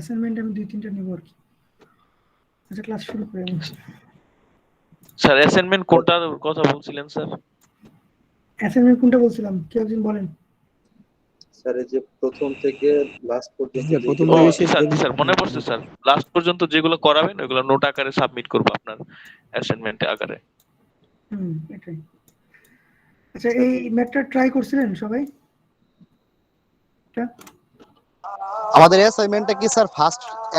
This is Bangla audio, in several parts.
অ্যাসাইনমেন্ট আমি 2-3টা নিব আর কি। আচ্ছা ক্লাস শুরু করি আমি। স্যার অ্যাসাইনমেন্ট কোনটার কথা বলছিলেন স্যার? অ্যাসাইনমেন্ট কোনটা বলছিলাম কেউ একজন বলেন। স্যার এই যে প্রথম থেকে লাস্ট পর্যন্ত হ্যাঁ, প্রথম ও থেকে জি স্যার জি স্যার মনে পড়ছে স্যার, লাস্ট পর্যন্ত যেগুলো করাবেন ওইগুলো নোট আকারে সাবমিট করবো আপনার অ্যাসাইনমেন্ট আকারে। এটাই। আচ্ছা এই ম্যাথটা ট্রাই করছিলেন সবাই? এটা আমাদের অ্যাসাইনমেন্টটা কি স্যার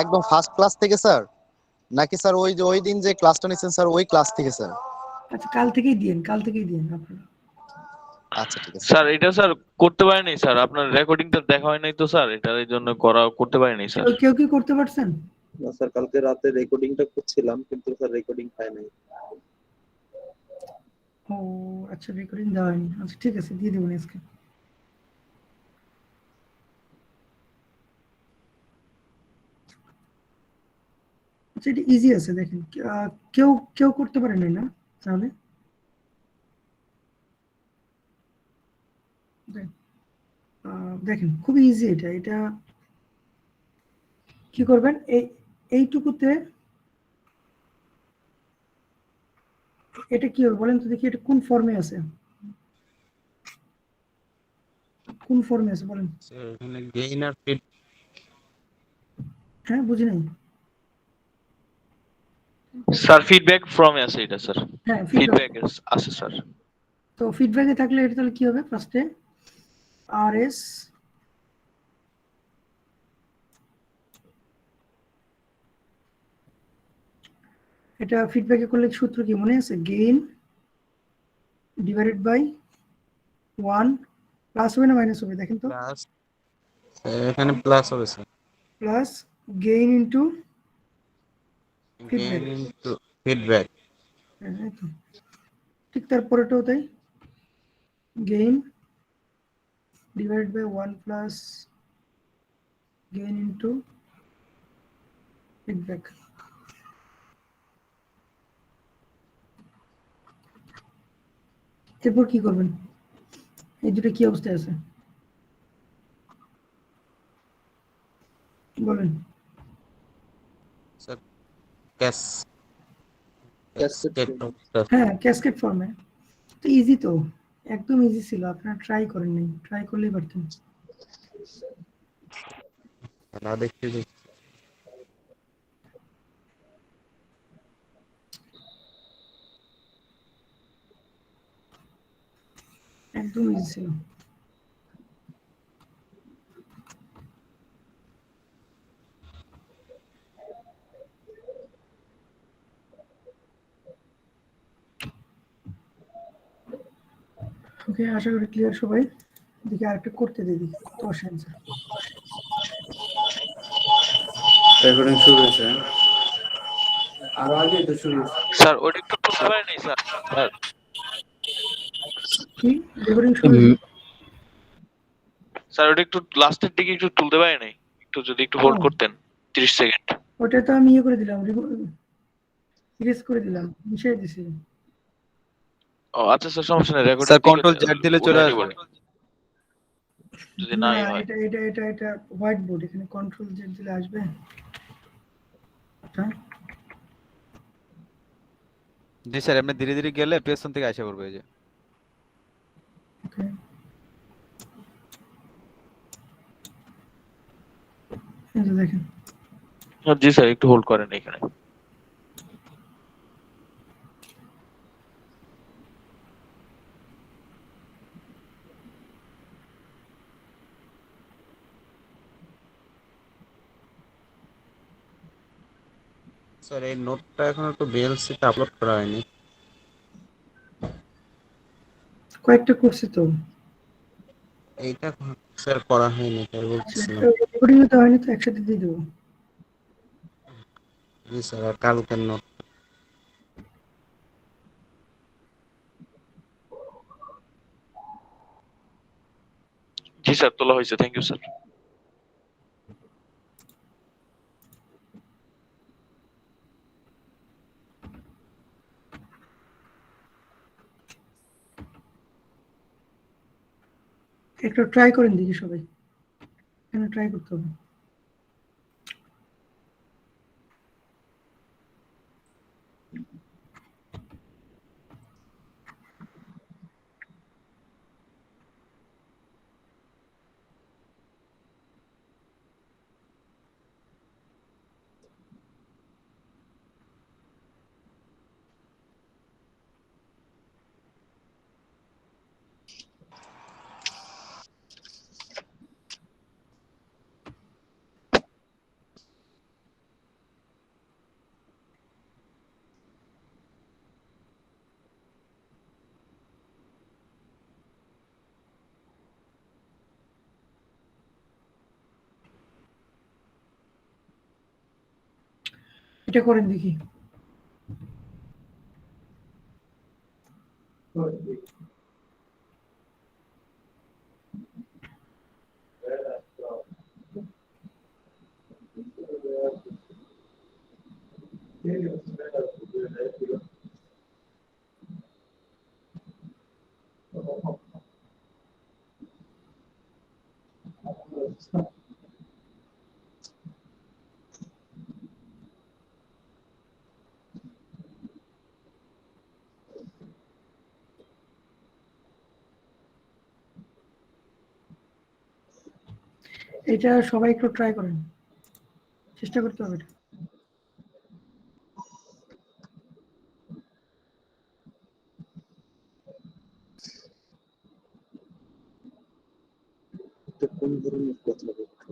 একদম ফার্স্ট ক্লাস থেকে স্যার, নাকি স্যার ওই যে ওই দিন যে ক্লাসটা নিয়েছেন স্যার ওই ক্লাস থেকে স্যার? আচ্ছা কাল থেকেই দিন আপনারা। আচ্ছা ঠিক আছে স্যার এটা স্যার করতে পারেনি স্যার, আপনার রেকর্ডিংটা দেখা হয় নাই তো স্যার, এটার এই জন্য করতে পারেনি স্যার। কেউ কি করতে পারছেন? না স্যার, কালকে রাতে রেকর্ডিংটা করছিলাম কিন্তু স্যার রেকর্ডিং পাই নাই। ও আচ্ছা রেকর্ডিং দেওয়া হয়নি। আচ্ছা ঠিক আছে দিয়ে দেবেন আজকে। আচ্ছা এটা ইজি আছে দেখেন। কেউ কেউ করতে পারে নাই না তাহলে? দেখেন খুবই ইজি এটা। এটা কি করবেন, এইটুকুতে এটা কি হবে বলেন তো দেখি, এটা কোন ফর্মে আছে? কোন ফর্মে আছে বলেন? স্যার এখানে গেইন আর ফিড হ্যাঁ বুঝি নাই। স্যার ফিডব্যাক ফ্রম আছে এটা স্যার, হ্যাঁ ফিডব্যাক আছে স্যার। তো ফিডব্যাকে থাকলে এটা তাহলে কি হবে? ফার্স্টে আরএস এটা ফিডব্যাকে করলে সূত্র কি মনে আছে? গেইন ডিভাইডেড বাই 1 প্লাস হবে না মাইনাস হবে দেখেন তো? প্লাস, এখানে প্লাস হবে sir, plus gain into gain into feedback. ঠিক তারপরেটাও তাই, gain divided by 1 plus gain into feedback. এরপর কি করবেন? এই দুটো কি অবস্থায় আছে বলেন? স্যার হ্যাঁ ক্যাসকেড ফর্মে। তো ইজি তো, একদম ইজি ছিল, আপনারা ট্রাই করেন নাই, ট্রাই করলেই পারতেন। না দেখতে একদম ইজি ছিল। ওকে আশা করি ক্লিয়ার সবাই। দেখি আরেকটা করতে দিই, কত আসে অ্যান্সার। রেকর্ডিং শুরু হয়েছে, আরো আগে তো শুরু হয়েছে স্যার ওটা একটু তুলতে পারেনি স্যার? স্যার কি রেকর্ডিং শুরু হয়েছে? স্যার ওটা একটু লাস্টের দিকে একটু তুলতে পারেনি, একটু যদি একটু হোল্ড করতেন 30 সেকেন্ড। ওটা তো আমি ইয়ে করে দিলাম, ইরেজ করে দিলাম, মিশিয়ে দিছি। ও আচ্ছা স্যার সমস্যা নেই, রেকর্ডিং স্যার কন্ট্রোল জেড দিলে চলে আসবে যদি না নাই হয়। এটা হোয়াইট বোর্ড, এখানে কন্ট্রোল জেড দিলে আসবে। হ্যাঁ জি স্যার, এমনি ধীরে ধীরে গেলে পেছন থেকে আসা পড়বে এই যে। ওকে এই যে দেখেন। জি স্যার একটু হোল্ড করেন এখানে। স্যার এই নোটটা এখন একটু বিএলসি তে আপলোড করা হয়নি। কয়েকটা করছি তো। এইটা স্যার করা হয়নি তাই বলতেছিলাম। রেকর্ডিং তো হয়নি তো, একসাথে দিয়ে দেবো। জি স্যার, আর কালকের নোট। জি স্যার তোলা হয়েছে, থ্যাংক ইউ স্যার। একটু ট্রাই করেন দেখি সবাই, এখানে ট্রাই করতে হবে। এটা করেন দেখি। এটা সবাই একটু ট্রাই করেন, চেষ্টা করতে হবে এটা। এটা কোন ধরনের কথা বলছো?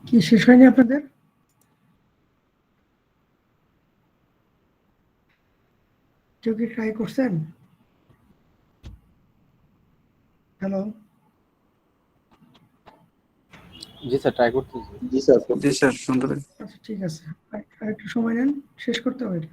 কি শেষ হয়নি আপনাদের? কেউ কি ট্রাই করছেন? হ্যালো, জি স্যার ট্রাই করতেছি। জি স্যার জি স্যার শুনতে পাই। আচ্ছা ঠিক আছে, আরেকটু সময় নেন, শেষ করতে হবে এটা।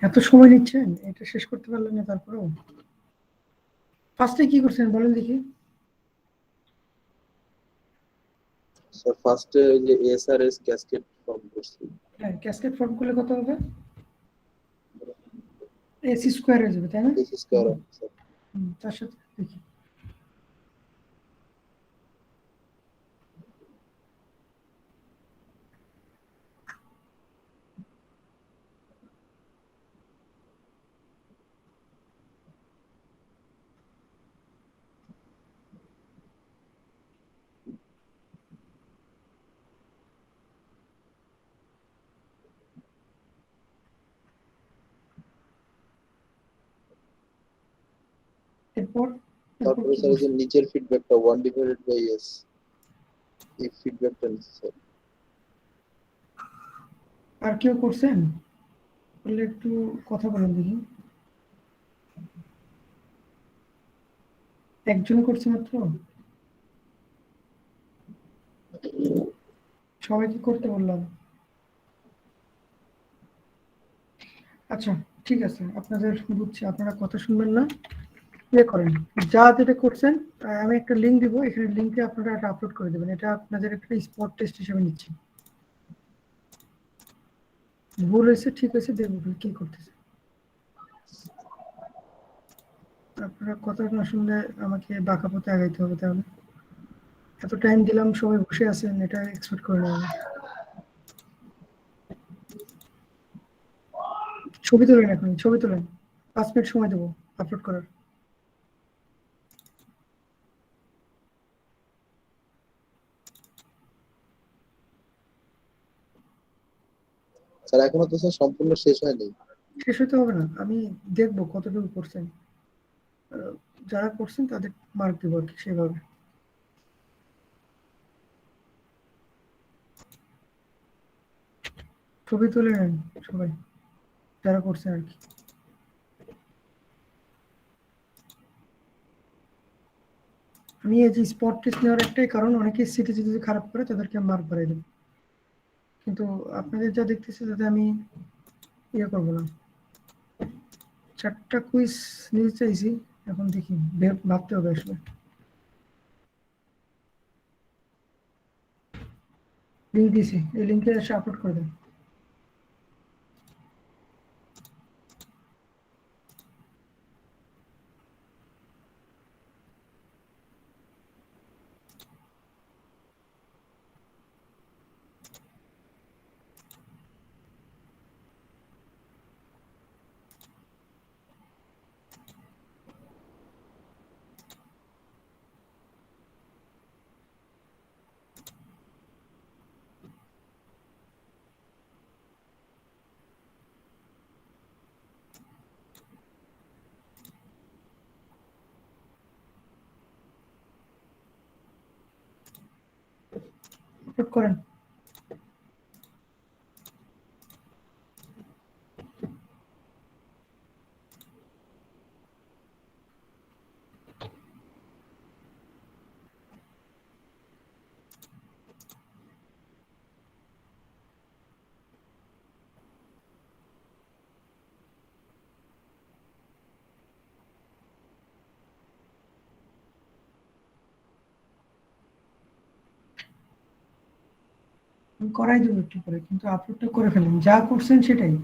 এত সময় নিচ্ছেন, এটা শেষ করতে পারলেন না তারপরেও? ফার্স্টে কি করছেন বলেন দেখি। স্যার ফার্স্টে ওই যে এসআরএস ক্যাসকেড ফর্ম করছি। হ্যাঁ, ক্যাসকেড ফর্ম করলে কত হবে? এসি স্কোয়ার হয়ে যাবে, তাই না? S square sir. তার সাথে দেখি এরপর তারপরে কি স্যার এই যে করছেন? নিচের ফিডব্যাকটা 1/s, এই ফিডব্যাকটা নিচ্ছি স্যার। আর কেউ করছেন? বললে একটু কথা বলেন দেখি। একজন করছে মাত্র? সবাইকে করতে বললাম। আচ্ছা, ঠিক আছে, আপনাদের বুঝছি, আপনারা কথা শুনবেন না, ইয়ে করেন, যা যেটা করছেন। আমি একটা লিঙ্ক দিব, এখানে লিঙ্কে আপনারা এটা আপলোড করে দেবেন। এটা আপনাদের একটা স্পট টেস্ট হিসেবে নিচ্ছি। ভুল হয়েছে, ঠিক আছে, দেখবো কি করতেছে। আপনারা কথা না শুনলে আমাকে বাঁকা পথে আগাইতে হবে। তাহলে এত টাইম দিলাম, সবাই বসে আছেন, এটা এক্সপেক্ট করে না আমি। ছবি তোলেন, এখন ছবি তোলেন, 5 মিনিট সময় দেবো আপলোড করার। স্যার এখনো তো স্যার সম্পূর্ণ শেষ হয়নি। শেষ হতে হবে না, আমি দেখবো কতটুকু করছেন। যারা করছেন তাদের মার্ক দেবো আর কি, সেভাবে। ছবি তুলে নেন সবাই, যারা করছেন আর কি। আমি এই যে স্পট টেস্ট নেওয়ার একটাই কারণ, অনেকে সিটি যদি খারাপ করে তাদেরকে মার্ক বাড়াই দেব, কিন্তু আপনাদের যা দেখতেছি তাতে আমি ইয়ে করবো না। 4টা কুইজ নিতে চাইছি, এখন দেখি, ভাবতে হবে আসলে। লিঙ্ক দিয়েছি, এই লিঙ্কে এসে আপলোড করে দেন। আপলোড করেন। আমি করাই দেবো একটু পরে, কিন্তু আপলোডটা করে ফেলেন, যা করছেন সেটাই।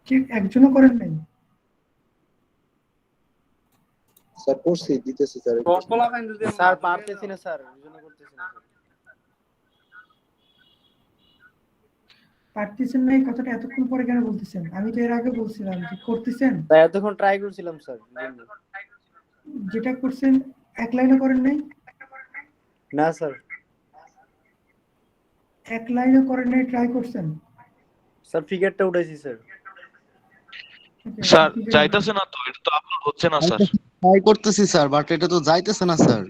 ঠিক একজনও করেন নাই? স্যার করছি, দিতেছি স্যার। স্যার পারতেছি না স্যার, ওই জন্য করতেছি না স্যার। পারতেছেন না, এই কথাটা এতক্ষণ পরে কেন বলতেছেন? আমি তো এর আগে বলছিলাম যে করতেছেন। তাই এতক্ষণ ট্রাই করছিলাম স্যার। যেটা করছেন এক লাইনও করেন নাই? না স্যার। এক লাইনও করেন নাই, ট্রাই করছেন? স্যার ফিগারটা উঠাইছি স্যার। Okay, স্যার ঠিক আছে। যাইতেছে না তো, এটা তো আপলোড হচ্ছে না স্যার। ট্রাই করতেছি স্যার, বাট এটা তো যাইতেছে না স্যার।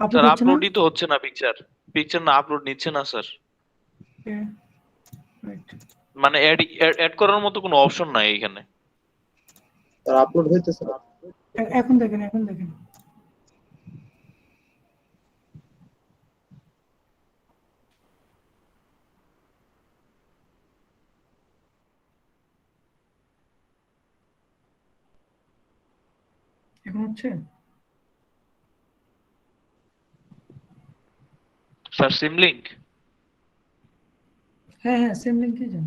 আপলোড স্যার হচ্ছে না? আপলোডই তো হচ্ছে না, পিকচার পিকচার না আপলোড নিচ্ছে না স্যার। Okay, right. মানে অ্যাড অ্যাড করার মতো কোনো অপশন নাই এখানে। তার আপলোড হইতেছে না। এখন দেখেন, এখন দেখেন। এখন হচ্ছে? স্যার সিম লিংক। হ্যাঁ হ্যাঁ, সেম লিঙ্কই যান।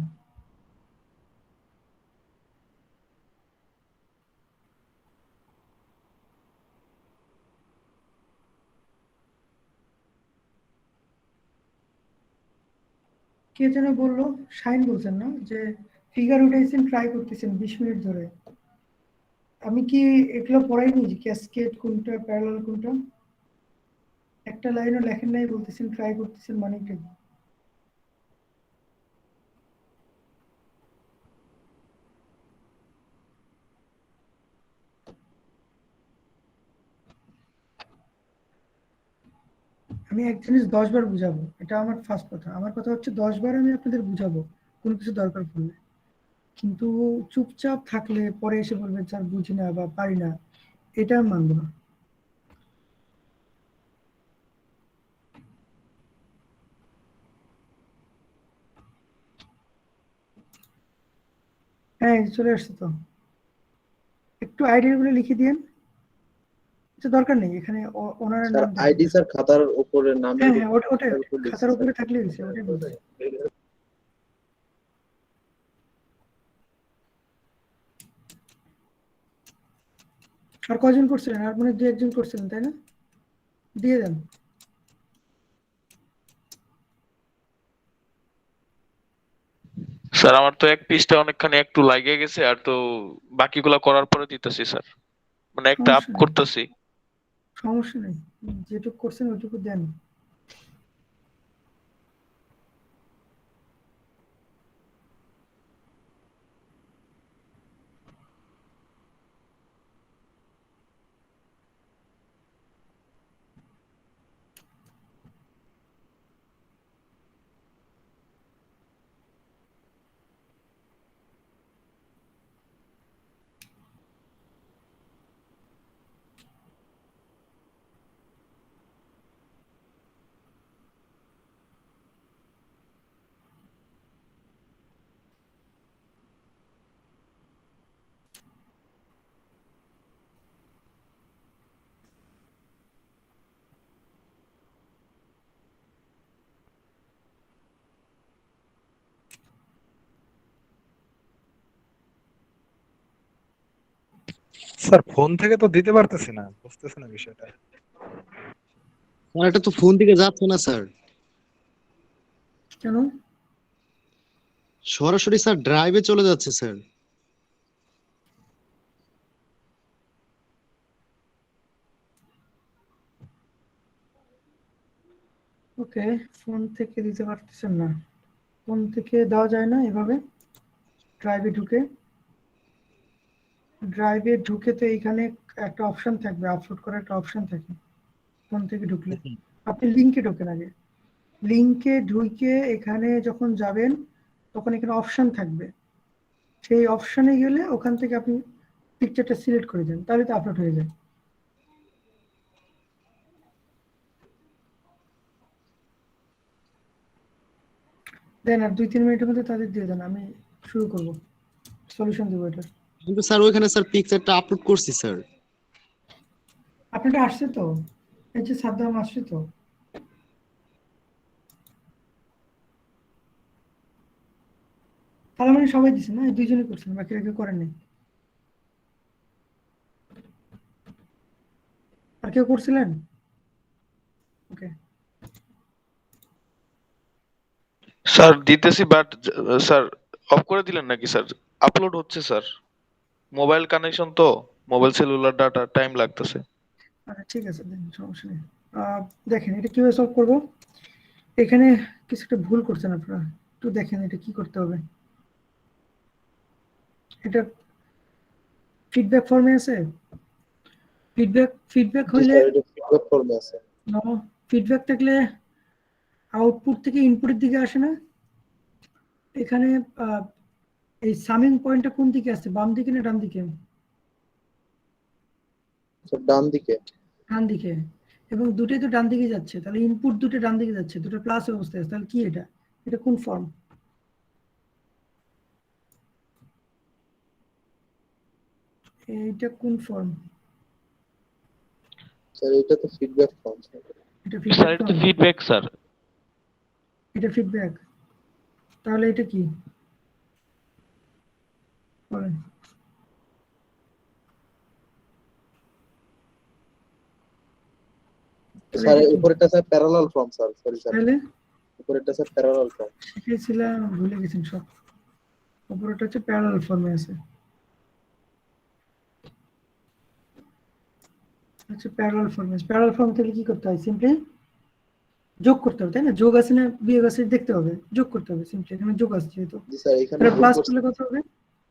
কে যেন বললো, শাইন বলছেন না, যে ফিগার উঠাইছেন, ট্রাই করতেছেন 20 মিনিট ধরে। আমি কি এগুলো পড়াইনি যে ক্যাসকেড কোনটা, প্যারালাল কোনটা? একটা লাইনও লেখেন নাই, বলতেছেন ট্রাই করতেছেন, মানে কি? আমি এক জিনিস 10 বার বুঝাবো, এটা আমার ফার্স্ট কথা। আমার কথা হচ্ছে 10 বার আমি আপনাদের বুঝাবো কোনো কিছু দরকার পড়লে, কিন্তু চুপচাপ থাকলে পরে এসে বলবেন স্যার বুঝি না বা পারি না, এটা আমি মানবো না। হ্যাঁ, এই চলে আসছে তো। একটু আইডিয়া গুলো লিখে দিয়েন। এটা দরকার নেই, এখানে ওনার স্যার নাম দেন। আইডি স্যার খাতার উপরে নামের হ্যাঁ হ্যাঁ, ওটা খাতার উপর লিখছি খাতার স্যার। উপরে থাকলে হয়েছে, ওটাই বলছি। আর কজন করছিলেন? আর মানে 2-1 জন করছিলেন, তাই না? দিয়ে দেন। স্যার আমার তো এক পিসটা অনেকখানি একটু লাগে গেছে, আর তো বাকিগুলা করার পরে দিতেছি স্যার, মানে একটা আপ সমস্যা নেই, করতেছি। সমস্যা নেই, যেটুকু করছেন ওইটুকু দেন। স্যার ফোন থেকে তো দিতে পারতেছি না, বুঝতেছি না বিষয়টা। স্যার এটা তো ফোন থেকে যাচ্ছে না স্যার, কেন? সরাসরি স্যার ড্রাইভে চলে যাচ্ছে স্যার। ওকে, ফোন থেকে দিতে পারতেছেন না? ফোন থেকে দেওয়া যায় না এভাবে? ড্রাইভে ঢুকে, ড্রাইভে ঢুকে তো এইখানে একটা অপশন থাকবে, আপলোড করার একটা অপশন থাকে ফোন থেকে ঢুকলে। আপনি লিঙ্কে ঢোকেন আগে, লিঙ্কে ঢুকে এখানে যখন যাবেন তখন এখানে অপশন থাকবে, সেই অপশনে গেলে ওখান থেকে আপনি পিকচারটা সিলেক্ট করে দেন, তাহলে তো আপলোড হয়ে যায়। দেন, আর 2-3 মিনিটের মধ্যে তাদের দিয়ে দেন, আমি শুরু করব, সলিউশন দেবো এটার। কিন্তু স্যার ওইখানে স্যার পিকচারটা আপলোড করছি স্যার। আপনারটা আসছে তো, এই যে সাদ্দাম আসছে তো। তাহলে মানে সবাই দিচ্ছে না, এই 2 জনই করছেন, বাকিরা কেউ করেন নাই? আর কেউ করছিলেন? ওকে। স্যার দিতেছি, বাট স্যার অফ করে দিলেন নাকি স্যার? আপলোড হচ্ছে স্যার, মোবাইল কানেকশন তো, মোবাইল সেলুলার ডাটা টাইম লাগতেছে। আচ্ছা ঠিক আছে, দেন, সমস্যা নেই। দেখেন এটা কিভাবে সলভ করবো। এখানে কিছু একটা ভুল করছেন আপনারা, একটু দেখেন এটা কি করতে হবে। এটা ফিডব্যাক ফর্মে আছে? ফিডব্যাক জি হইলে স্যার, এটা ফিডব্যাক ফর্মে আছে। ফিডব্যাক থাকলে আউটপুট থেকে ইনপুটের দিকে আসে না? এখানে এই সামিং পয়েন্টটা কোন দিকে আছে, বাম দিকে না ডান দিকে? স্যার ডান দিকে। ডান দিকে, এবং দুটোই তো ডান দিকে যাচ্ছে, তাহলে ইনপুট দুটো ডান দিকে যাচ্ছে, দুটো প্লাস অবস্থায় আছে, তাহলে কি এটা? এটা কোন ফর্ম? এইটা কোন ফর্ম? স্যার এটা তো ফিডব্যাক ফর্ম স্যার। এটা স্যার ফিডব্যাক এটা তো ফর্ম? Feedback sir. এটা ফিডব্যাক, তাহলে এটা কি বলেন? স্যার উপরেরটা sir parallel form sir, sorry sir, তাহলে উপরেরটা স্যার প্যারালাল ফর্ম। শিখেছিলাম, ভুলে গেছেন সব। উপরটা হচ্ছে প্যারালাল ফর্মে আছে। আচ্ছা, প্যারালাল ফর্ম থেকে কি করতে হয়? সিম্পলি যোগ করতে হবে, তাই না? যোগ আছে না বিয়োগ আছে দেখতে হবে, যোগ করতে হবে সিম্পলি। এখানে যোগ আসছে যেহেতু, জি স্যার, এখানে তাহলে যোগ প্লাস করছি। করলে কত হবে?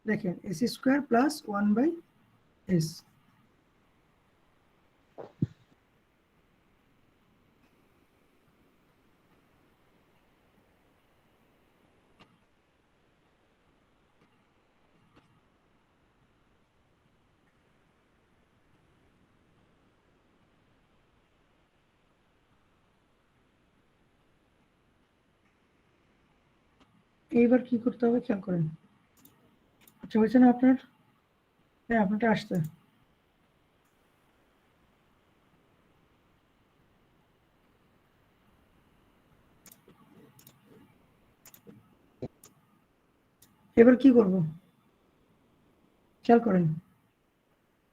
দেখেন এস স্কোয়ার প্লাস 1/s। এইবার কি করতে হবে খেয়াল করেন। আচ্ছা, হয়েছে না আপনার? হ্যাঁ, আপনারটা আসছে। এবার কি করব খেয়াল করেন,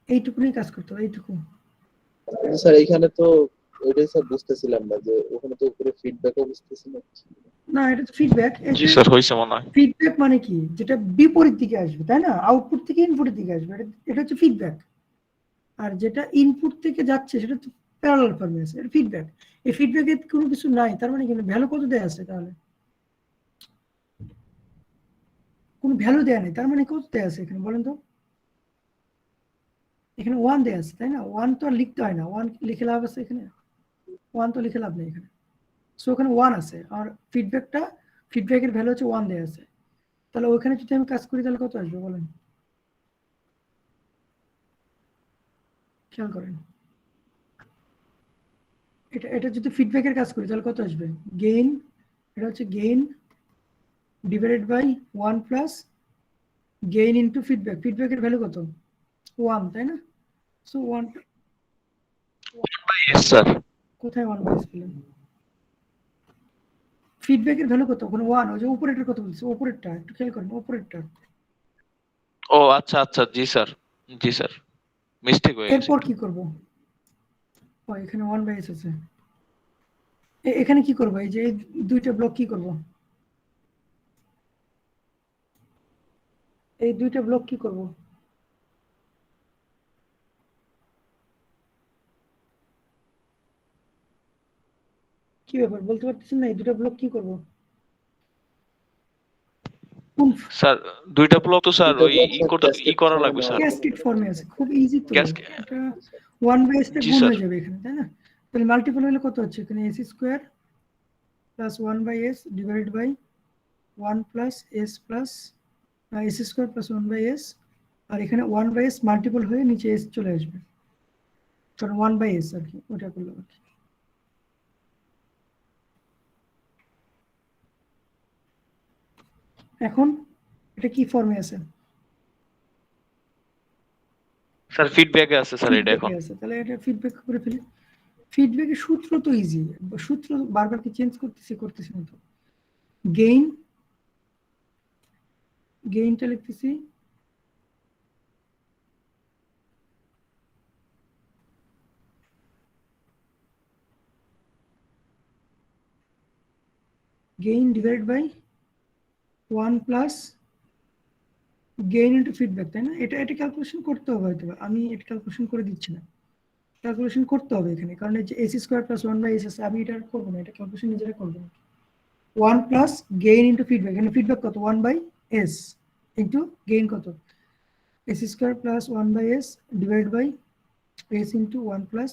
এইটুকুনি কাজ করতে হবে, এইটুকু। কিন্তু স্যার এখানে তো ওইটাই স্যার বুঝতেছিলাম না, যে ওখানে তো উপরে ফিডব্যাকও বুঝতেছি না। না, এটা তো ফিডব্যাক। জি স্যার, হয়েছে মনে হয়। ফিডব্যাক মানে কি? যেটা বিপরীত দিকে আসবে, তাই না? আউটপুট থেকে ইনপুটের দিকে আসবে, এটা হচ্ছে ফিডব্যাক। আর যেটা ইনপুট থেকে যাচ্ছে সেটা তো প্যারালাল ফর্মে আছে, এটা ফিডব্যাক। এই ফিডব্যাকে কোনো কিছু নাই, তার মানে কিন্তু ভ্যালু কত দেয়া আছে? তাহলে কোনো ভ্যালু দেয়া নেই, তার মানে কত দেয়া আছে এখানে বলেন তো? এখানে 1 দেয়া আছে, তাই না? 1 তো আর লিখতে হয় না, 1 লিখে লাভ আছে এখানে? 1 তো লিখে লাভ নেই এখানে। সো ওখানে 1 আছে, আর ফিডব্যাকের ভ্যালু হচ্ছে 1 দেয়া আছে। তাহলে ওখানে যদি আমি কাজ করি তাহলে কত আসবে বলেন? খেয়াল করেন, এটা যদি ফিডব্যাকের কাজ করি তাহলে কত আসবে? গেইন, এটা হচ্ছে gain divided by 1 plus gain into feedback. ফিডব্যাকের ভ্যালু কত? 1, তাই না? So 1, yes sir. কোথায় 1/s পেলেন? ফিডব্যাকের ভ্যালু কত? ওখানে 1। ওই যে উপরেরটা কত বলছে, উপরেরটা একটু খেয়াল করেন, উপরেরটা। ও আচ্ছা আচ্ছা, জি স্যার, জি স্যার, মিস্টেক হয়ে গেছে। এরপর কি করব? ও, এখানে 1/s আছে। এখানে কি করব? এই যে এই দুইটা ব্লক কি করব? এই দুইটা ব্লক কি করব? কি ব্যাপার বলতে পারতেছেন না? এই দুটো ব্লক কি করব? স্যার দুইটা ব্লক তো স্যার দুইটা ওই ব্লক স্যার ক্যাসকেড করা ফর্মে লাগবে নেওয়া স্যার। যাবে। ক্যাসকেড ফর্মে আছে, খুব ইজি তো। Cascade- এটা 1/s টা জি গুণ স্যার। হয়ে যাবে এখানে, তাই না? তাহলে মাল্টিপল হলে কত হচ্ছে? এখানে s square plus 1/s divided by 1 plus s plus s square plus 1/s, আর এখানে 1/s মাল্টিপল হয়ে নিচে s চলে আসবে, কারণ 1/s আর কি, ওটা করলে আর কি। এখন এটা কি ফর্মে আছে? স্যার ফিডব্যাকে আছে স্যার এটা এখন। ফিডব্যাকে আছে, তাহলে এটা ফিডব্যাক করে ফেলি। ফিডব্যাকের সূত্র তো ইজি, সূত্র বারবার কি চেঞ্জ করতেছি না তো। গেইনটা লিখতেছি gain divided by 1 plus gain into feedback, তাই না? এটা ক্যালকুলেশন করতে হবে হয়তো, আমি এটা ক্যালকুলেশন করে দিচ্ছি না, ক্যালকুলেশন করতে হবে এখানে, কারণ এই যে এস স্কোয়ার প্লাস 1/s আছে, আমি এটা আর করবো না, এটা ক্যালকুলেশন নিজেরা করবো না। 1 প্লাস গেইন ইনটু ফিডব্যাক, এখানে ফিডব্যাক কত? 1/s ইনটু গেইন কত? s square plus 1 by s divided by s into 1 plus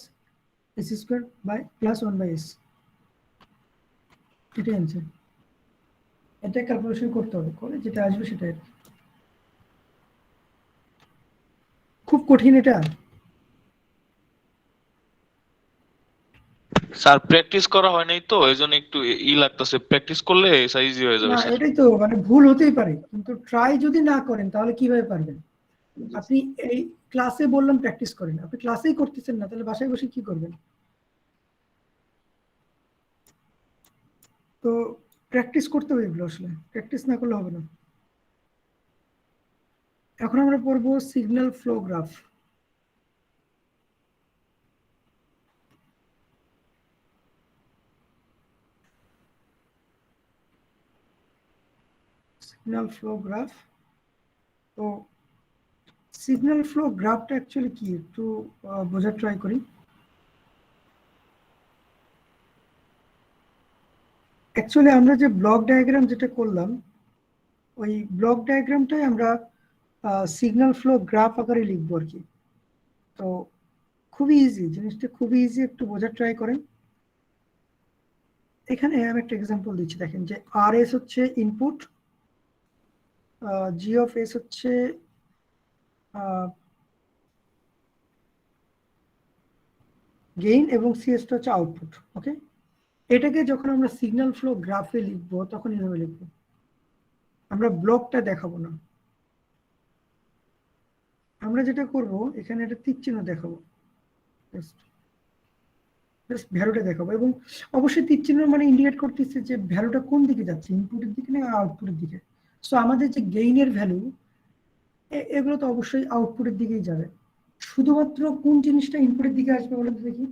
s square by plus 1 by s, এটাই অ্যান্সার। এটা ক্যালকুলেশন করতে হবে, করে যেটা আসবে সেটা। খুব কঠিন এটা? স্যার প্র্যাকটিস করা হয় নাই তো এইজন্য একটু লাগতেছে, প্র্যাকটিস করলে ইজি হয়ে যাবে না, স্যার। এটাই তো, মানে ভুল হতেই পারে, কিন্তু ট্রাই যদি না করেন তাহলে কিভাবে পারবেন? আপনি এই ক্লাসে বললাম প্র্যাকটিস করেন, আপনি ক্লাসেই করতেছেন না, তাহলে বাসায় বসে কি করবেন? তো প্র্যাকটিস করতে হবে এগুলো, আসলে প্র্যাকটিস না করলে হবে না। এখন আমরা পড়বো signal flow graph. Signal flow graph. তো সিগন্যাল ফ্লো গ্রাফটা অ্যাকচুয়ালি কি একটু বোঝার ট্রাই করি। অ্যাকচুয়ালি আমরা যে ব্লক ডায়াগ্রাম যেটা করলাম, ওই ব্লক ডায়াগ্রামটাই আমরা সিগন্যাল ফ্লো গ্রাফ আকারে লিখবো আর কি। তো খুবই ইজি, জিনিসটা খুবই ইজি, একটু বোঝার ট্রাই করেন। এখানে আমি একটা এক্সাম্পল দিচ্ছি, দেখেন যে আর এস হচ্ছে ইনপুট, জি অফ এস হচ্ছে গেইন এবং সিএসটা হচ্ছে আউটপুট। ওকে, এটাকে যখন আমরা সিগন্যাল ফ্লো গ্রাফে লিখবো তখন এইভাবে লিখবো, আমরা ব্লকটা দেখাবো না। আমরা যেটা করব, এখানে একটা তীর চিহ্ন দেখাবো, ভ্যালুটা দেখাবো, এবং অবশ্যই তীর চিহ্ন মানে ইন্ডিকেট করতেছে যে ভ্যালুটা কোন দিকে যাচ্ছে, ইনপুটের দিকে না আউটপুটের দিকে। সো আমাদের যে গেইনের ভ্যালু, এগুলো তো অবশ্যই আউটপুটের দিকেই যাবে। শুধুমাত্র কোন জিনিসটা ইনপুটের দিকে আসবে বলে দেখি,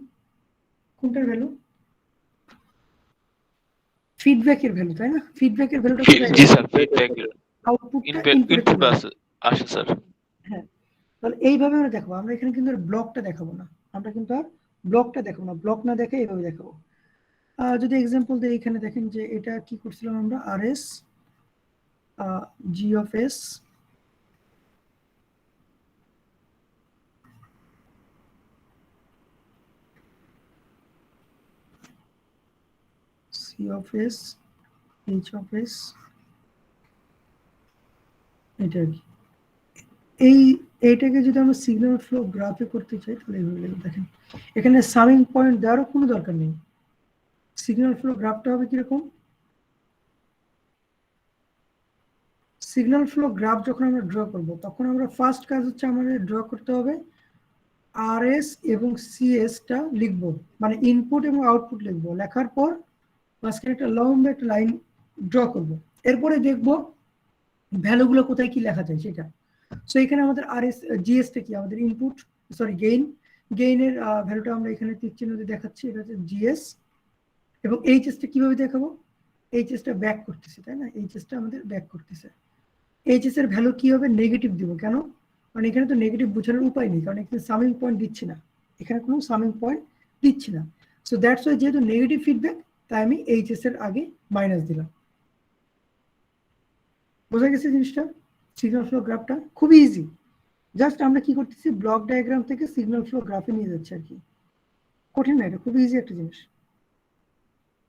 কোনটার ভ্যালু? ফিডব্যাকের ভ্যালু, তাই না? ফিডব্যাকের ভ্যালুটা জি স্যার, ফিডব্যাক আউটপুটটা ইনপুট ইনপুটে আসে স্যার। হ্যাঁ, তাহলে এইভাবে আমরা দেখাবো। আমরা এখানে কিন্তু আর ব্লকটা দেখাবো না, আমরা কিন্তু আর ব্লকটা দেখাবো না, ব্লক না দেখে এইভাবে দেখাবো। যদি এক্সাম্পল দিই, এখানে দেখেন যে এটা কি করছিলাম আমরা, আর S G of S C of S H of S, এটা আর কি। এইটাকে যদি আমরা সিগন্যাল ফ্লো গ্রাফে করতে চাই তাহলে এইভাবে লিখব। দেখেন এখানে সামিং পয়েন্ট দেওয়ারও কোনো দরকার নেই। সিগন্যাল ফ্লো গ্রাফটা হবে কিরকম, সিগন্যাল ফ্লো গ্রাফ যখন আমরা ড্র করব তখন আমরা ফার্স্ট কাজ হচ্ছে আমাদের ড্র করতে হবে আর এস এবং সিএসটা লিখবো, মানে ইনপুট এবং আউটপুট লিখবো। লেখার পর মাঝখানে একটা লম্বা একটা লাইন ড্র করব, এরপরে দেখবো ভ্যালুগুলো কোথায় কি লেখা যায় সেটা। সো এখানে আমাদের আর এস জিএসটা কি, আমাদের ইনপুট, সরি গেইনের ভ্যালুটা আমরা এখানে তীর চিহ্ন দিয়ে দেখাচ্ছি, এটা হচ্ছে জিএস। এবং এইচএসটা কিভাবে দেখাবো, এইচএসটা ব্যাক করতেছে, তাই না? এইচএসটা আমাদের ব্যাক করতেছে। এইচএস এর ভ্যালু কি হবে, নেগেটিভ দিব। কেন? কারণ এখানে তো নেগেটিভ বোঝানোর উপায় নেই, কারণ এখানে সামিং পয়েন্ট দিচ্ছি না, এখানে কোনো সামিং পয়েন্ট দিচ্ছি না। সো দ্যাটস ওয়াই, যেহেতু নেগেটিভ ফিডব্যাক, তাই আমি এইচএস এর আগে মাইনাস দিলাম। বোঝা গেছে জিনিসটা? সিগন্যাল ফ্লো গ্রাফটা খুবই ইজি, জাস্ট আমরা কি করতেছি, ব্লক ডায়াগ্রাম থেকে সিগন্যাল ফ্লো গ্রাফে নিয়ে যাচ্ছি আর কি। কঠিন না, এটা খুবই ইজি একটা জিনিস,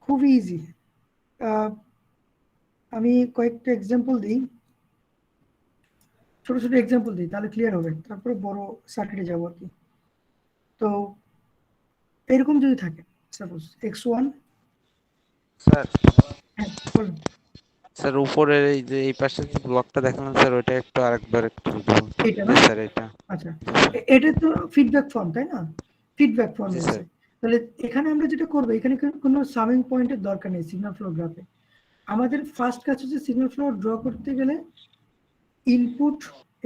খুবই ইজি। আমি কয়েকটা এক্সাম্পল দিই, ছোট ছোট এক্সাম্পল দিই, তাহলে ক্লিয়ার হবে, তারপরে বড় সার্কিটে যাবো আর কি। তো এরকম যদি থাকে, সাপোজ x1, স্যার হ্যাঁ বলুন। স্যার উপরের এই যে এই পাশে যে ব্লকটা দেখালাম স্যার, ওইটা একটু আরেকবার একটু দেবো। এটা জি না, স্যার এটা। আচ্ছা, এটা তো ফিডব্যাক ফর্ম, তাই না? ফিডব্যাক ফর্ম জি আছে। স্যার। তাহলে এখানে আমরা যেটা করবো, এখানে কোনো সামিং পয়েন্টের দরকার নেই সিগন্যাল ফ্লো গ্রাফে। আমাদের ফার্স্ট কাজ হচ্ছে সিগন্যাল ফ্লো ড্র করতে গেলে ইনপুট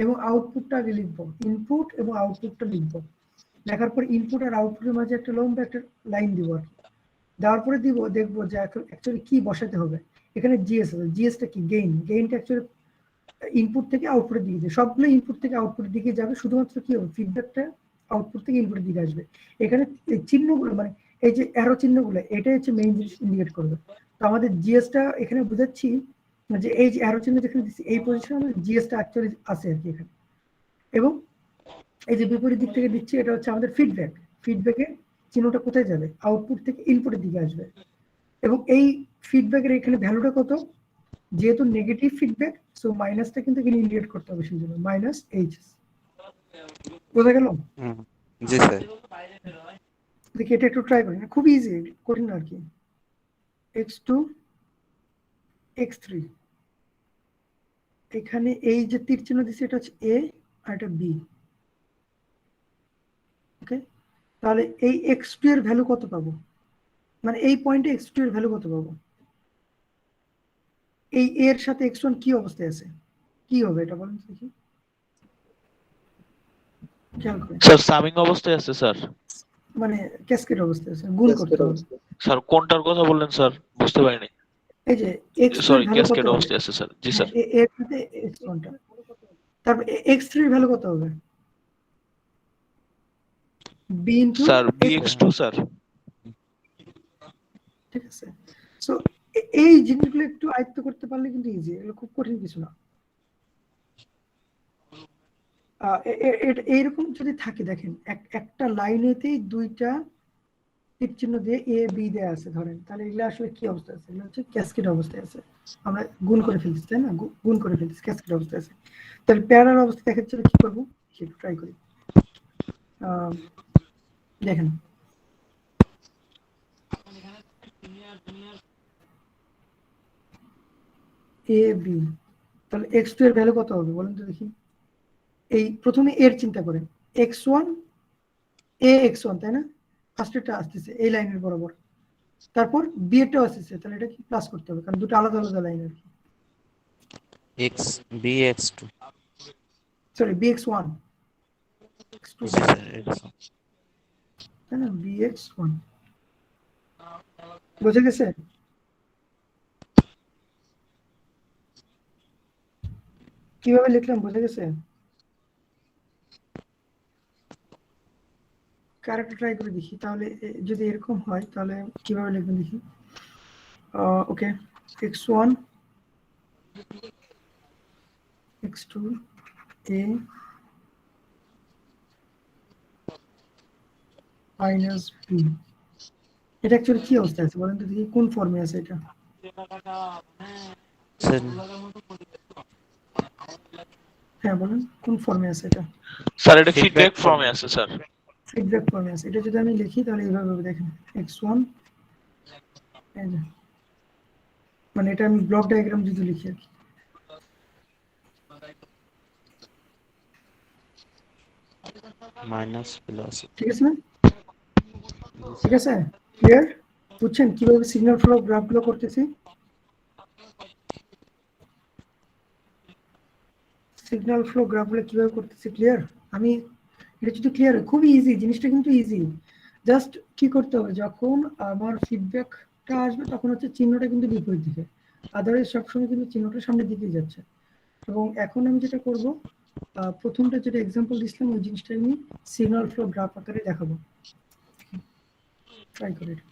এবং আউটপুটটা আগে লিখবো, ইনপুট এবং আউটপুটটা লিখবো। লেখার পর ইনপুট আর আউটপুটের মাঝে একটা লম্বা একটা লাইন দিব আর কি। দেওয়ার পরে দেখবো যে অ্যাকচুয়ালি কি বসাতে হবে। এখানে জিএস আছে, জিএসটা কি, গেইনটা অ্যাকচুয়ালি ইনপুট থেকে আউটপুটের দিকে যাবে, সবগুলো ইনপুট থেকে আউটপুটের দিকে যাবে, শুধুমাত্র কি হবে, ফিডব্যাকটা আউটপুট থেকে ইনপুটের দিকে আসবে। এখানে এই চিহ্নগুলো, মানে এই যে অ্যারো চিহ্নগুলো, এটাই হচ্ছে মেইন জিনিস ইন্ডিকেট করবে। তো আমাদের জিএসটা এখানে বোঝাচ্ছি যে এই যে অ্যারো চিহ্ন যেখানে দিচ্ছি, এই পজিশনে আমাদের জিএসটা অ্যাকচুয়ালি আছে আর কি এখানে। এবং এই যে বিপরীত দিক থেকে দিচ্ছি এটা হচ্ছে আমাদের ফিডব্যাক। ফিডব্যাকের চিহ্নটা কোথায় যাবে? আউটপুট থেকে ইনপুটের দিকে আসবে। এবং এই ফিডব্যাকের এখানে ভ্যালুটা কত? যেহেতু নেগেটিভ ফিডব্যাক, সো মাইনাসটা কিন্তু এখানে ইন্ডিকেট করতে হবে, সেই জন্য মাইনাস এইচ। বোঝা গেল? হুম, জি স্যার। দেখি এটা একটু ট্রাই করি, খুব ইজি, কঠিন না আর কি। x2 x3, এখানে এই যে তীর চিহ্ন দিচ্ছে এটা হচ্ছে a আর এটা b। ওকে, তাহলে এই x2 এর ভ্যালু কত পাবো? মানে এই পয়েন্টে x2 এর ভ্যালু কত পাবো? এই a এর সাথে x1 কি অবস্থায় আছে? কি হবে এটা বলেন তো দেখি, খেয়াল করেন। স্যার সামিং অবস্থায় আছে স্যার। মানে ক্যাসকেড অবস্থায় আছে, গুণ করতে ক্যাসকেড হবে। অবস্থা। স্যার কোনটার কথা বললেন স্যার? বুঝতে পারিনি। এই যে x2 এর সরি, ভ্যালু কত ক্যাসকেড হবে? অবস্থায় আছে স্যার। জি স্যার। এর সাথে x1 টা, তারপর x3 এর ভ্যালু কত হবে? b into sir x, bx2 sir. ঠিক আছে। সো এই জিনিসগুলো একটু আয়ত্ত করতে পারলে কিন্তু ইজি, এগুলো খুব কঠিন কিছু না। এইরকম যদি থাকে, দেখেন একটা লাইনেতেই দুইটা টিক চিহ্ন দিয়ে এ বি দেয়া আছে ধরেন, তাহলে এগুলো আসলে কি অবস্থায় আছে? এগুলো হচ্ছে ক্যাসকেড অবস্থায় আছে। আমরা গুণ করে ফেলছি, তাই না? গুণ করে ফেলছি, ক্যাসকেড অবস্থায় আছে। তাহলে প্যারালাল অবস্থা দেখার জন্য কি করবো? একটু ট্রাই করি। দেখেন এ বি, তাহলে x2 এর ভ্যালু কত হবে বলেন তো দেখি। এই প্রথমে এর চিন্তা করেন, x1 এ x1, তাই না? ফার্স্টেরটা আসতেছে এই লাইনের বরাবর, তারপর বি এরটাও আসতেছে, তাহলে এটা কি প্লাস করতে হবে, কারণ দুটো আলাদা আলাদা লাইন আর কি। x bx2, sorry bx1, x2 জি স্যার x1। তাই না? bx1, বুঝে গেছে? কিভাবে লিখলাম বুঝে গেছে? ক্যারেক্টার ট্রাই করে দেখি, তাহলে যদি এরকম হয় তাহলে কিভাবে লিখবেন দেখি। Okay, x1 x2 a minus B, এটা অ্যাকচুয়ালি কি অবস্থায় আছে বলেন তো দেখি, কোন ফর্মে আছে এটা? স্যার হ্যাঁ বলেন, কোন ফর্মে আছে এটা? স্যার এটা Feedback ফিডব্যাক form ফর্মে এ। আছে স্যার। ফিডব্যাক ফর্মে আছে। এটা যদি আমি লিখি তাহলে এইভাবে হবে, দেখেন x1, এই যে, মানে এটা আমি ব্লক ডায়াগ্রাম যদি লিখি আর কি। Minus plus. ঠিক আছে না? ঠিক আছে, ক্লিয়ার? বুঝছেন কিভাবে সিগন্যাল ফ্লো গ্রাফগুলো করতেছি? সিগন্যাল ফ্লো গ্রাফগুলো কিভাবে করতেছি ক্লিয়ার? আমি এটা যদি ক্লিয়ার, খুবই ইজি, জিনিসটা কিন্তু ইজি। জাস্ট কি করতে হবে, যখন আমার ফিডব্যাকটা আসবে তখন হচ্ছে চিহ্নটা কিন্তু বিপরীত দিকে, আদারওয়াইজ সবসময় কিন্তু চিহ্নটা সামনের দিকেই যাচ্ছে। এবং এখন আমি যেটা করব, প্রথমটা যেটা এক্সাম্পল দিছিলাম ওই জিনিসটা আমি সিগন্যাল ফ্লো গ্রাফ আকারে দেখাবো। ট্রাই করি এটা।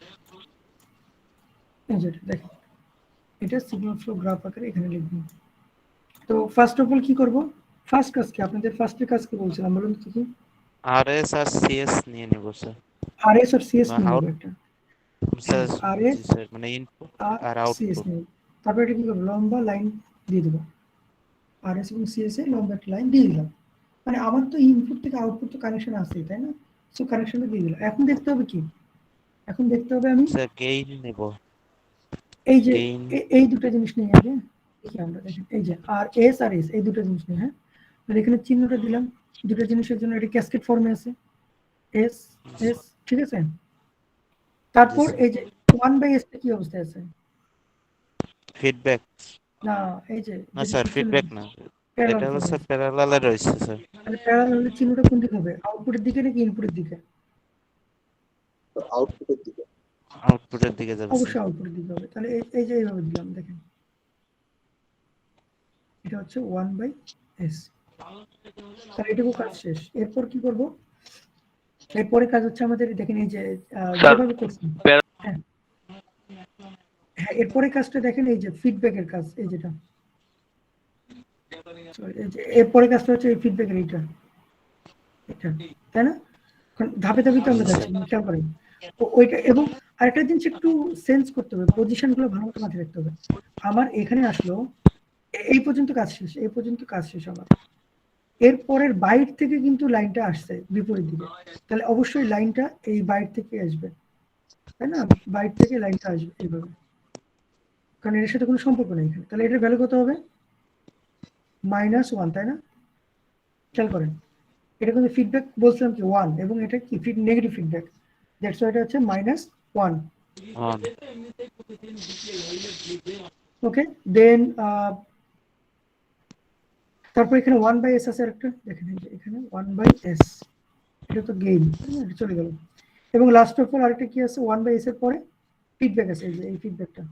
এই যে এটা দেখেন, এটা সিগন্যাল ফ্লো গ্রাফ আকারে এখানে লিখবো। তো ফার্স্ট অফ অল কি করব? ফার্স্ট কাজ কি, আপনাদের ফার্স্টের কাজ কি বলছিলাম বলুন তো কি? আরএস আর সিএস নিয়ে নেব স্যার। আরএস আর সিএস বা নিয়ে আউট নেব একটা, স্যার, আরএস জি স্যার, মানে ইনপুট আর আর সিএস আউটপুট। নেব। তারপর এটা কি করবো, লম্বা লাইন দিয়ে দেবো, আরএস এবং সিএস এ লম্বা একটা লাইন দিয়ে দিলাম। মানে আমার তো ইনপুট থেকে আউটপুট তো কানেকশন আছেই, তাই না? সো কানেকশনটা দিয়ে দিলাম। এখন দেখতে হবে কি, এখন দেখতে হবে আমি স্যার গেইন নেব। এই যে গেইন এই দুটো জিনিস নিয়ে আগে দেখি আমরা, দেখেন এই যে আর এস এই দুটো জিনিস নিয়ে, হ্যাঁ, আর এখানে চিহ্নটা দিলাম দুটো জিনিসের জন্য, এটা ক্যাসকেড ফর্মে আছে, এস এস, ঠিক আছে? তারপর এই যে 1/s কি অবস্থায় আছে? ফিডব্যাক। না, এই যে না যেটা স্যার তীর চিহ্ন ফিডব্যাক না, এটা প্যারালাল হলো ফর্মে স্যার আছে। প্যারালালে রয়েছে স্যার। তাহলে প্যারালাল হলে চিহ্নটা কোন দিকে হবে? আউটপুটের দিকে নাকি ইনপুটের দিকে? তো আউটপুটের দিকে। আউটপুটের দিকে যাবে স্যার। অবশ্যই আউটপুটের দিকে হবে। তাহলে এই যে এইভাবে দিলাম, দেখেন এটা হচ্ছে 1/s। তাহলে এটুকু কাজ শেষ। এরপর কি করব? এরপরে কাজ হচ্ছে আমাদের, দেখেন এই যে স্যার যেভাবে করছি, হ্যাঁ হ্যাঁ, এরপরে কাজটা দেখেন এই যে ফিডব্যাকের কাজ, এই যেটা, sorry, এই যে এরপরে কাজটা হচ্ছে এই ফিডব্যাকের এইটা, এটা, তাই না? কারণ ধাপে ধাপে তো আমরা যাচ্ছি, খেয়াল করেন। ওইটা, এবং আরেকটা জিনিস একটু সেন্স করতে হবে, পজিশন গুলো ভালো মতো মাথায় রাখতে হবে। আমার এখানে আসলো, এই পর্যন্ত কাজ শেষ, এই পর্যন্ত কাজ শেষ আমার। এর পরের বাইট থেকে কিন্তু লাইনটা আসছে বিপরীত দিকে, তাহলে অবশ্যই লাইনটা এই বাইট থেকে আসবে, তাই না? বাইট থেকে লাইনটা আসবে এইভাবে, কারণ এর সাথে কোনো সম্পর্ক নেই এখানে। তাহলে এটার ভ্যালু কত হবে? -1, তাই না? খেয়াল করেন, এটা কিন্তু ফিডব্যাক বলছিলাম কি 1, এবং এটা কি নেগেটিভ ফিডব্যাক, দ্যাটস ওয়াই এটা হচ্ছে -1। ওকে, দেন তারপর এখানে 1/s আছে আরেকটা, দেখেন এই যে এখানে 1/s, এটা তো গেইন, এটা চলে গেল। এবং লাস্ট অফ অল আরেকটা কি আছে, 1/s এর পরে ফিডব্যাক আছে, এই যে এই ফিডব্যাকটা,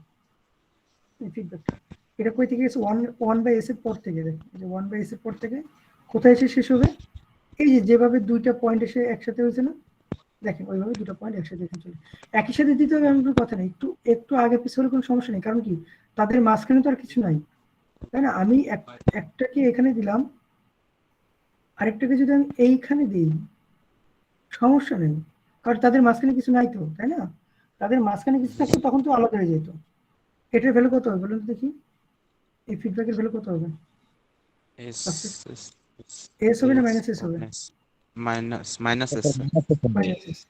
এটা কই থেকে গেছে? 1/s এর পর থেকে, দেখেন এই যে 1/s এর পর থেকে কোথায় এসে শেষ হবে? এই যে যেভাবে দুইটা পয়েন্ট এসে একসাথে হয়েছে না, দেখেন ওইভাবে দুটো পয়েন্ট একসাথে এখানে চলে, একই সাথে দিতে হবে এমন কোনো কথা নেই, একটু আগে পিছনে হলে কোনো সমস্যা নেই, কারণ কি তাদের মাঝখানে তো আর কিছু নাই, তাই না? আমি একটাকে এখানে দিলাম, আরেকটাকে যদি আমি এইখানে দিই সমস্যা নেই, কারণ তাদের মাঝখানে কিছু নাই তো, তাই না? তাদের মাঝখানে কিছু থাকতো তখন তো আলাদা হয়ে যেত। এটার ভ্যালু কত হবে বলুন তো দেখি, এই ফিডব্যাকের ভ্যালু কত হবে? এস হবে না মাইনাস এস হবে? Minus S. Minus S.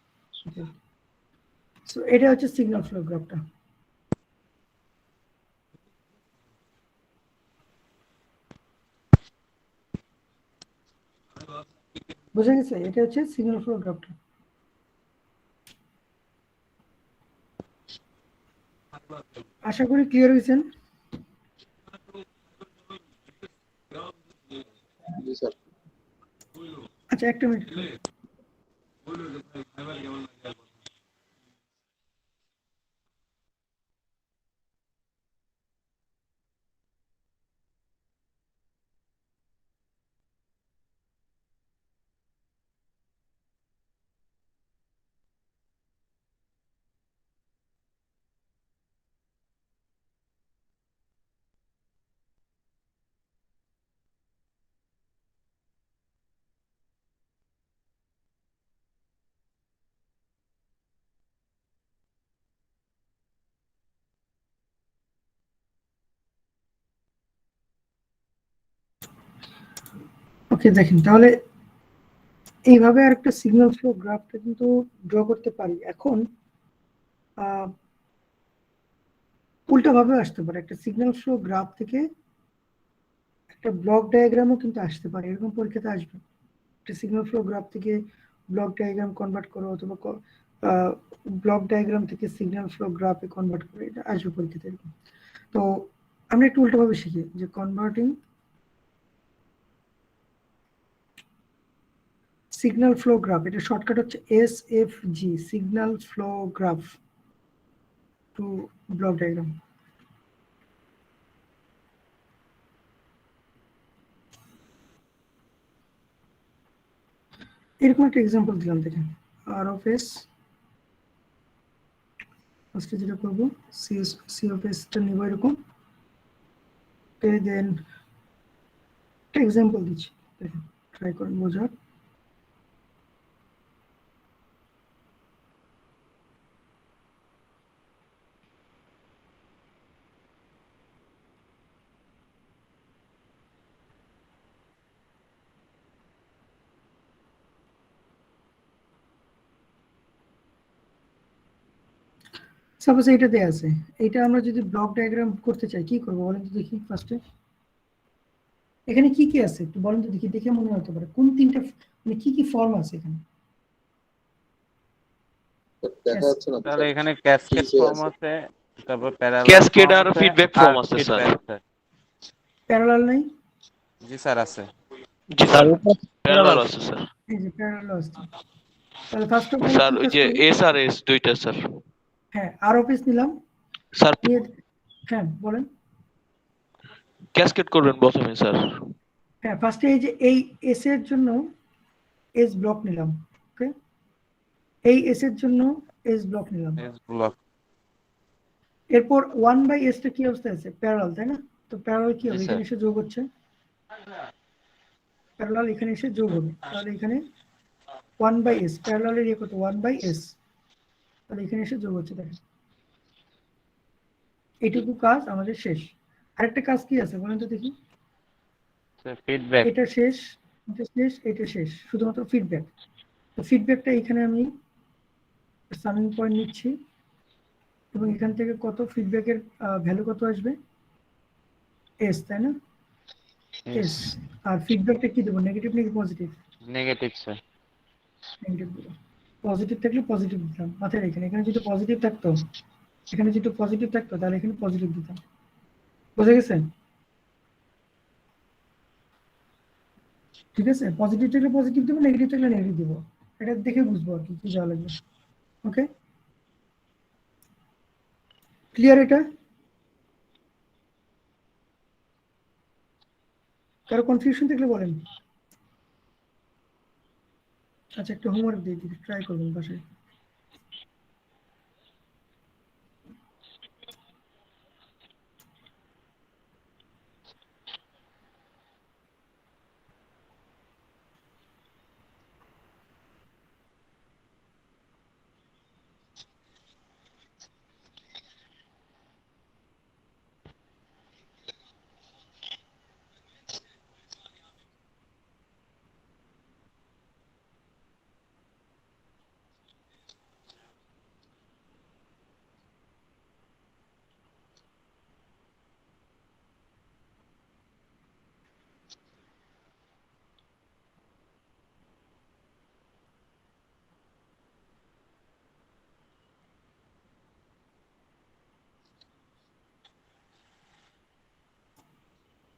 So এটা হচ্ছে সিগন্যাল ফ্লো গ্রাফটা। বুঝা গেছে? এটা হচ্ছে সিগন্যাল ফ্লো গ্রাফটা। আশা করি ক্লিয়ার হয়েছেন। জি স্যার। আচ্ছা, একটা মিনিট। ওকে, দেখেন তাহলে এইভাবে আর একটা সিগন্যাল ফ্লো গ্রাফটা কিন্তু ড্র করতে পারি। এখন উল্টা ভাবে আসতে পারে, একটা সিগন্যাল ফ্লো গ্রাফ থেকে একটা ব্লক ডায়াগ্রামও কিন্তু আসতে পারে, এরকম পরীক্ষাতে আসবে। একটা সিগন্যাল ফ্লো গ্রাফ থেকে ব্লক ডায়াগ্রাম কনভার্ট করো, অথবা ব্লক ডায়াগ্রাম থেকে সিগন্যাল ফ্লো গ্রাফে কনভার্ট করে, এটা আসবে পরীক্ষাতে এরকম। তো আমরা একটু উল্টোভাবে শিখি, যে কনভার্টিং সিগন্যাল ফ্লো গ্রাফ, এটা শর্টকাট হচ্ছে SFG, signal flow graph to block diagram. এরকম একটা এক্সাম্পল দিলাম, দেখেন আর অফ এস, ফার্স্টে যেটা করবো সি অফ এসটা নিব এরকম, দেন একটা এক্সাম্পল দিচ্ছি, দেখেন ট্রাই করেন বোঝার। সাপোজ এইটাতে আছে, এটা আমরা যদি ব্লক ডায়াগ্রাম করতে চাই কি করবো বলেন তো দেখি। ফার্স্টে এখানে কি কি আছে একটু বলেন তো দেখি, দেখে মনে হতে পারে কোন তিনটা, মানে কি কি ফর্ম আছে এখানে। দেখা যাচ্ছে না তো তাহলে স্যার। এখানে ক্যাসকেড নিচে ফর্ম আছে। আছে, তারপর প্যারালাল ক্যাসকেড ফর্ম আর আছে, ফিডব্যাক আর ফর্ম আছে স্যার। ফিডব্যাক আছে। প্যারালাল নাই? জি স্যার আছে। জি স্যার, প্যারালাল আছে স্যার। এই যে প্যারালাল আছে। তাহলে ফার্স্ট অফ অল স্যার কি ওই কাজ যে করবো? এস আর এস দুইটা স্যার। হ্যাঁ, আর অফিস নিলাম, স্যার নিয়ে, হ্যাঁ বলেন। ক্যাসকেড করবেন প্রথমে স্যার। হ্যাঁ, ফার্স্টে এই যে এই এস এর জন্য এস ব্লক নিলাম, ওকে, এই এস এর জন্য এস ব্লক নিলাম। S block. এরপর 1/s টা কি অবস্থায় আছে? প্যারালাল, তাই না? তো প্যারালাল কি জি হবে? স্যার। এখানে এসে যোগ হচ্ছে, প্যারালাল এখানে এসে যোগ হবে, তাহলে এখানে 1/s, প্যারালালের ইয়ে কত 1/s, তাহলে এখানে এসে যোগ হচ্ছে। দেখেন এইটুকু কাজ আমাদের শেষ। আরেকটা কাজ কি আছে বলেন তো দেখি? ফিডব্যাক। এটা শেষ, এটা শেষ, এটা শেষ, শুধুমাত্র ফিডব্যাক। তো ফিডব্যাকটা এখানে আমি সামিং পয়েন্ট নিচ্ছি এবং এখান থেকে কত ফিডব্যাকের ভ্যালু কত আসবে? এস, তাই না? এস। আর ফিডব্যাকটা কি দেবো, নেগেটিভ নাকি পজিটিভ? Negative sir. নেগেটিভ দেবো। পজিটিভ থাকলে পজিটিভ দিতাম, মাথায় রেখে। এখানে যদি পজিটিভ থাকতো, এখানে যদি পজিটিভ থাকতো তাহলে এখানে পজিটিভ দিতাম। বুঝে গেছেন? ঠিক আছে, পজিটিভ থাকলে পজিটিভ দেবো, নেগেটিভ থাকলে নেগেটিভ দেবো। এটা দেখে বুঝবো আর কি কি দেওয়া লাগবে। ওকে, ক্লিয়ার? এটা কারো কনফিউশন থাকলে বলেন। আচ্ছা, একটা হোমওয়ার্ক দিয়ে দিই, ট্রাই করবেন বাসায়।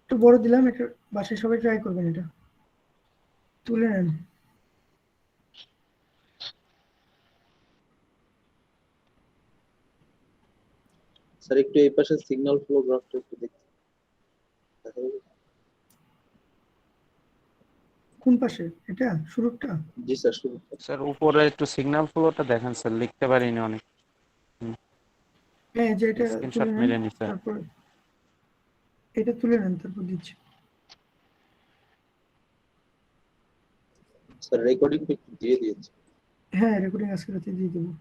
একটু বড় দিলাম, এটা বাসায় সবাই ট্রাই করবেন। এটা তুলে নেন। স্যার একটু এই পাশে সিগন্যাল ফ্লো গ্রাফটা একটু দেখতে দেখা যাবে? কোন পাশে? এটা শুরুটা? জি স্যার, শুরু স্যার উপরে একটু সিগন্যাল ফ্লোটা দেখেন স্যার, লিখতে পারিনি অনেক। হ্যাঁ, যে এটা স্ক্রিনশট তুলে নেন, মেরে নি স্যার। তারপর এটা তুলে নেন, তারপর দিচ্ছি। স্যার রেকর্ডিংটা একটু দিয়ে দিয়েছি। হ্যাঁ, রেকর্ডিং আজকে রাতে দিয়ে দেবো।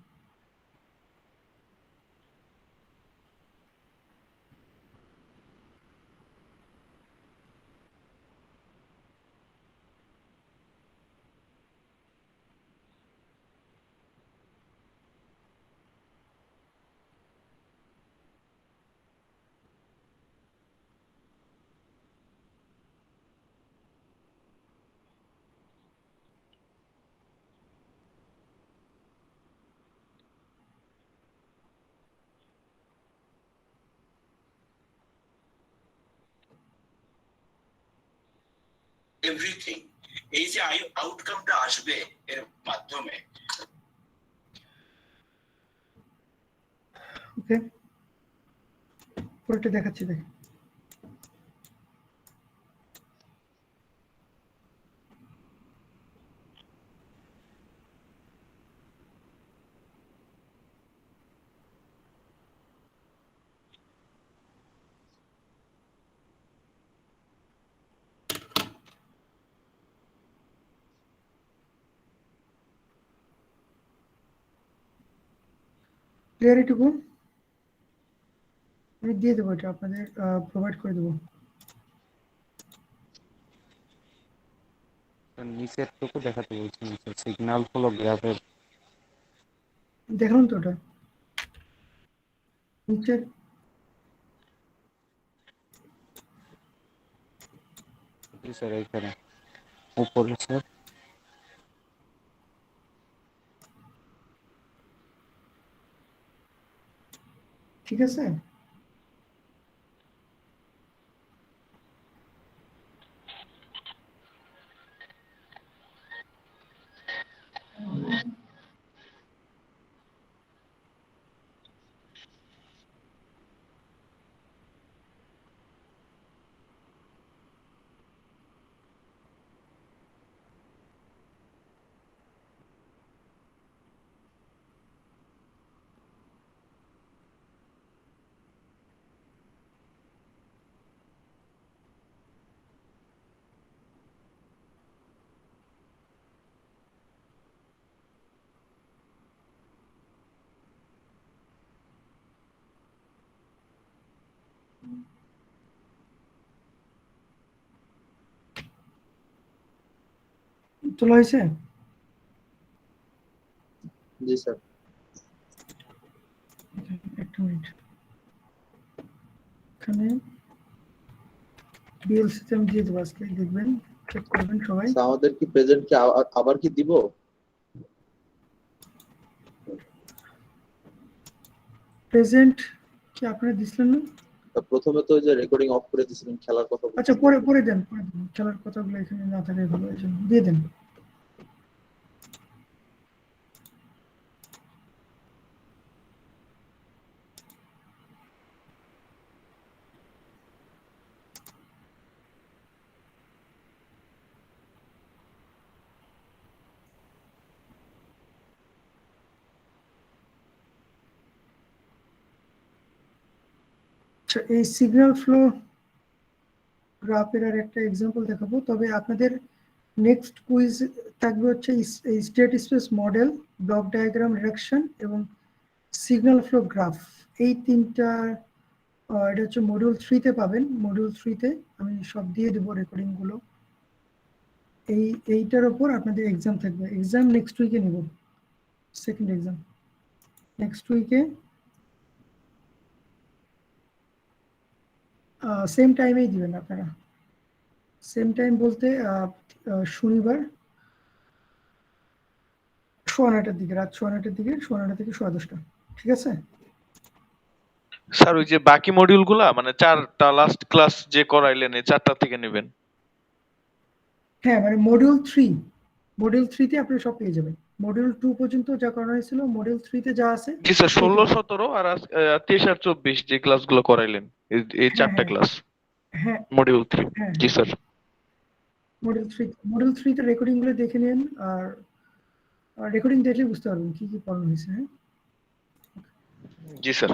এভরিথিং, এই যে আউটকামটা আসবে এর মাধ্যমে। ওকে, পরেরটা দেখাচ্ছি। দেখেন ক্লিয়ার? এটুকু আমি দিয়ে দেবো, এটা আপনাদের প্রোভাইড করে দেবো। নিচের টুকু দেখাতে বলছেন স্যার, সিগন্যাল ফ্লো গ্রাফের। দেখলাম তো ওটা নিচের। জি স্যার, এইখানে উপরে স্যার। ঠিক আছে, তোলা হয়েছে? জি স্যার। একটা মিনিট, এখানে বিএলসিতে আমি দিয়ে দেবো, আজকে দেখবেন, চেক করবেন সবাই। স্যার, আমাদের কি প্রেজেন্ট কি আবার কি দিব? প্রেজেন্ট কি আপনারা দিছিলেন না? প্রথমে তো ওই যে রেকর্ডিং অফ করে দিয়েছিলেন, খেলার কথা বলছিলেন। আচ্ছা, পরে দেন, খেলার কথাগুলো এখানে না থাকে ভালো, এই জন্য দিয়ে দেন। আচ্ছা, এই সিগন্যাল ফ্লো গ্রাফের আর একটা এক্সাম্পল দেখাবো, তবে আপনাদের নেক্সট কুইজ থাকবে হচ্ছে এই state space model, block diagram reduction এবং সিগন্যাল ফ্লো গ্রাফ। এই তিনটা এটা হচ্ছে মডিউল 3-তে পাবেন। মডিউল 3-তে আমি সব দিয়ে দেবো রেকর্ডিংগুলো। এইটার ওপর আপনাদের এক্সাম থাকবে। এক্সাম নেক্সট উইকে নিব, সেকেন্ড এক্সাম নেক্সট উইকে, সেম টাইমেই দিবেন আপনারা। সেম টাইম বলতে শনিবার 9:30-টার দিকে, রাত 9:30-টার দিকে, 9:30 থেকে 10:30। ঠিক আছে স্যার ওই যে বাকি মডিউল গুলা মানে 4টা লাস্ট ক্লাস যে করাইলেন এই 4টা থেকে নেবেন? হ্যাঁ, মানে মডিউল 3-তে আপনি সব পেয়ে যাবেন। মডিউল 2 পর্যন্ত যা করানো হয়েছিল, মডিউল 3-তে যা আছে। জি স্যার, 16, 17 আর 23 আর 24 যে ক্লাসগুলো করাইলেন, এই 4টা ক্লাস হ্যাঁ মডিউল 3। হ্যাঁ, জি স্যার। মডিউল 3-তে রেকর্ডিং গুলো দেখে নিন, আর রেকর্ডিং দেখলে বুঝতে পারবেন কি কি পড়ানো হয়েছে। হ্যাঁ জি স্যার।